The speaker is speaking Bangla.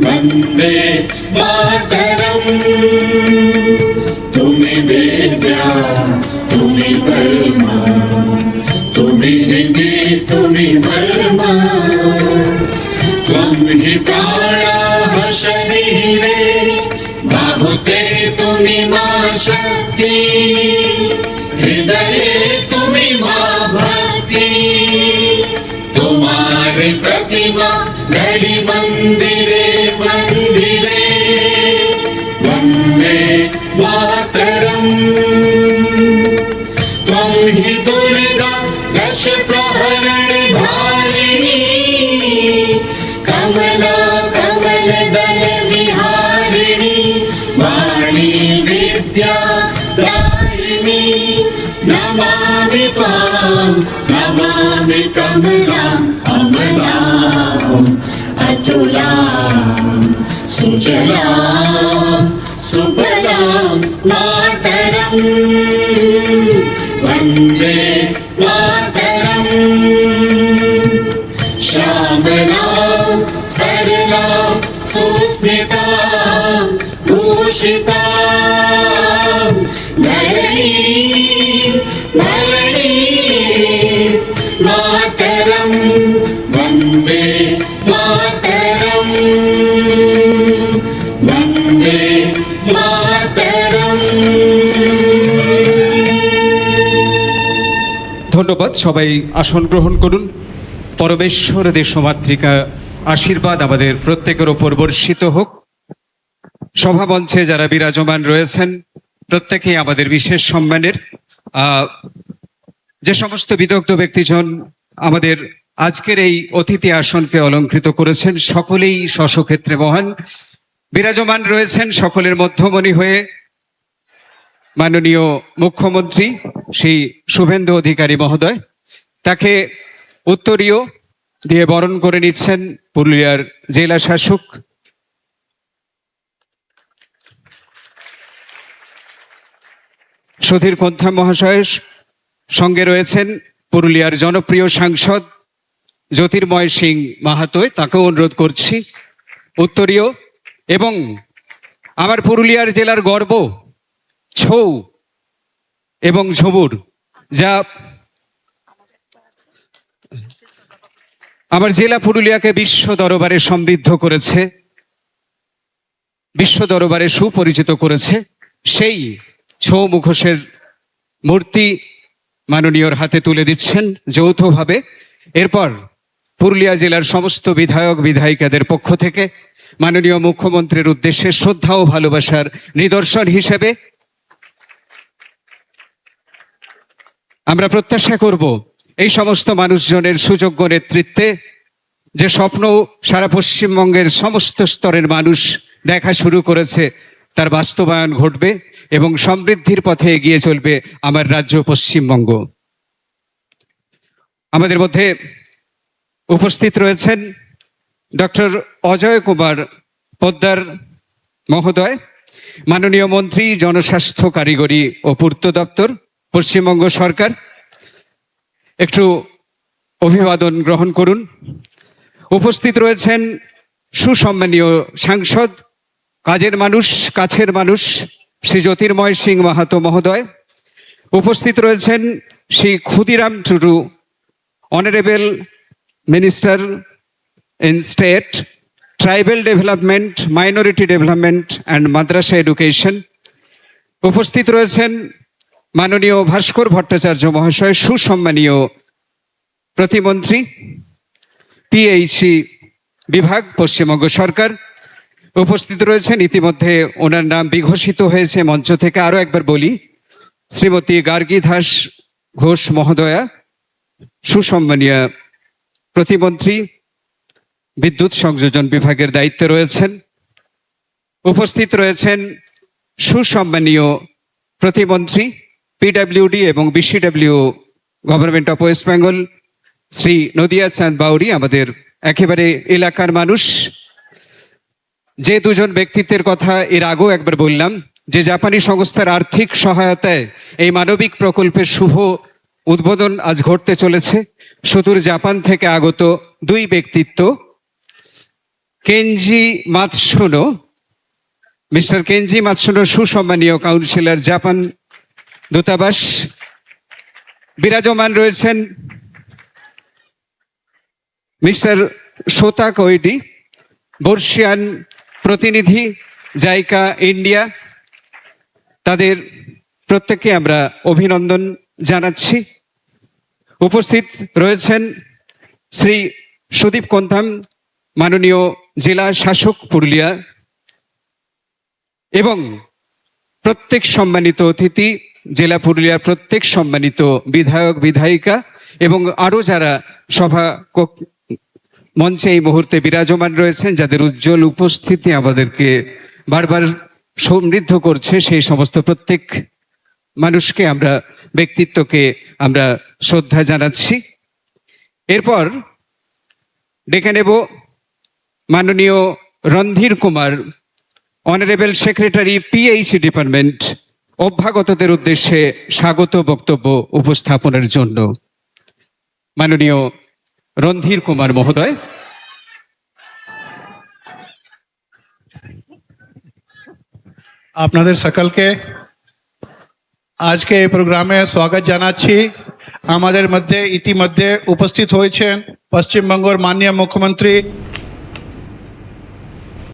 वन्दे मातरम्। तुम्ही विद्या तुम्ही धर्म तुम्ही निधी तुम्ही मर्म त्वं हि प्राणः शरीरे बाहुते तुम्ही मा शक्ति हृदये तुम्ही मा भक्ति तुम्हारे प्रतिमा घड़ी मंदिरे मंदिरे वन्दे मातरम्। त्वं हि दुर्गा दश प्रहरणधारिणी कमला कमलदल विहारिणी वाणी विद्या दायिनी नमामि त्वां नमामि कमलाम् अमलाम् अतुलाम् सुजलाम् सुफलाम् मातरम्। वन्दे मातरम्। श्यामलाम् सरलाम् सुस्मिताम् भूषिताम् धरणीम् धरणीम् मातरम्। वन्दे मातरम्। वन्दे मातरम्। ধন্যবাদ। সবাই আসন গ্রহণ করুন। পরমেশ্বর দেশমাতৃকা আশীর্বাদ আমাদের প্রত্যেকের ওপর বর্ষিত হোক। সভামঞ্চে যারা বিরাজমান রয়েছেন প্রত্যেকেই আমাদের বিশেষ সম্মানের। যে সমস্ত বিদগ্ধ ব্যক্তিজন আমাদের আজকের এই অতিথি আসনকে অলঙ্কৃত করেছেন সকলেই স্বস্বক্ষেত্রে মহান। বিরাজমান রয়েছেন সকলের মধ্যমণি হয়ে মাননীয় মুখ্যমন্ত্রী শ্রী শুভেন্দু অধিকারী মহোদয়। তাকে উত্তরীয় দিয়ে বরণ করে নিচ্ছেন পুরুলিয়ার জেলা শাসক সুধীর কোন্থা মহাশয়। সঙ্গে রয়েছেন পুরুলিয়ার জনপ্রিয় সাংসদ জ্যোতির্ময় সিং মাহাতো। তাকেও অনুরোধ করছি উত্তরীয়। এবং আমার পুরুলিয়ার জেলার গর্ব ছৌ এবং ঝুমুর, যা আমার জেলা পুরুলিয়াকে বিশ্ব দরবারে সমৃদ্ধ করেছে, বিশ্ব দরবারে সুপরিচিত করেছে। সেই ছৌ মুখোশের মূর্তি মাননীয়র হাতে তুলে দিচ্ছেন যৌথভাবে। এরপর পুরুলিয়া জেলার সমস্ত বিধায়ক বিধায়িকাদের পক্ষ থেকে মাননীয় মুখ্যমন্ত্রীর উদ্দেশ্যে শ্রদ্ধা ও ভালোবাসার নিদর্শন হিসেবে আমরা প্রত্যাশা করব এই সমস্ত মানুষজনের সুযোগ্য নেতৃত্বে যে স্বপ্ন সারা পশ্চিমবঙ্গের সমস্ত স্তরের মানুষ দেখা শুরু করেছে তার বাস্তবায়ন ঘটবে এবং সমৃদ্ধির পথে এগিয়ে চলবে আমার রাজ্য পশ্চিমবঙ্গ। আমাদের মধ্যে উপস্থিত রয়েছেন ডক্টর অজয় কুমার পোদ্দার মহোদয়, মাননীয় মন্ত্রী জনস্বাস্থ্য কারিগরি ও পূর্ত দপ্তর, পশ্চিমবঙ্গ সরকার। একটু অভিবাদন গ্রহণ করুন। উপস্থিত রয়েছেন সুসম্মানীয় সাংসদ, কাজের মানুষ, কাছের মানুষ শ্রী জ্যোতির্ময় সিং মাহাতো মহোদয়। উপস্থিত রয়েছেন Shri Khudiram Tudu, honourable minister in state, tribal development, minority development and Madrasa education. উপস্থিত রয়েছেন মাননীয় ভাস্কর ভট্টাচার্য মহাশয়, সুসম্মানীয় প্রতিমন্ত্রী, পিএইচই বিভাগ, পশ্চিমবঙ্গ সরকার। উপস্থিত রয়েছেন ইতিমধ্যে ওনার নাম বিঘোষিত হয়েছে মঞ্চ থেকে, আরো একবার বলি, শ্রীমতী গার্গী দাস ঘোষ মহোদয়া, সুসম্মানীয় প্রতিমন্ত্রী, বিদ্যুৎ সংযোজন বিভাগের দায়িত্বে রয়েছেন। উপস্থিত রয়েছেন সুসম্মানীয় প্রতিমন্ত্রী, পিডব্লিউডি এবং BCW government of West Bengal, Shri Nadia চাঁদ বাউরি, আমাদের একেবারে এলাকার মানুষ। যে দুজন ব্যক্তিত্বের কথা এর আগেও একবার বললাম, যে জাপানি সংস্থার আর্থিক সহায়তায় এই মানবিক প্রকল্পের শুভ উদ্বোধন আজ ঘটতে চলেছে। সুদূর জাপান থেকে আগত দুই ব্যক্তিত্ব Kenji Matsuno, mister Kenji Matsuno সুসম্মানীয় কাউন্সিলর, জাপান দূতাবাস। বিরাজমান রয়েছেন মিস্টার শোতা কৈডি, বর্ষিয়ান প্রতিনিধি, জাইকা ইন্ডিয়া। তাদের প্রত্যেককে আমরা অভিনন্দন জানাচ্ছি। উপস্থিত রয়েছেন শ্রী সুদীপ কোন্থাম, মাননীয় জেলা শাসক পুরুলিয়া, এবং প্রত্যেক সম্মানিত অতিথি, জেলা পুরুলিয়ার প্রত্যেক সম্মানিত বিধায়ক বিধায়িকা এবং আরো যারা সভা মঞ্চে এই মুহূর্তে বিরাজমান রয়েছেন, যাদের উজ্জ্বল উপস্থিতি আমাদেরকে বারবার সমৃদ্ধ করছে, সেই সমস্ত প্রত্যেক মানুষকে আমরা, ব্যক্তিত্বকে আমরা শ্রদ্ধা জানাচ্ছি। এরপর ডেকে নেব মাননীয় Randhir Kumar, honourable secretary, PH department, অভ্যাগতদের উদ্দেশ্যে স্বাগত বক্তব্য উপস্থাপনের জন্য। মাননীয় রণধীর কুমার মহোদয়। আপনাদের সকলকে আজকে এই প্রোগ্রামে স্বাগত জানাচ্ছি। আমাদের মধ্যে ইতিমধ্যে উপস্থিত হয়েছেন পশ্চিমবঙ্গের মাননীয় মুখ্যমন্ত্রী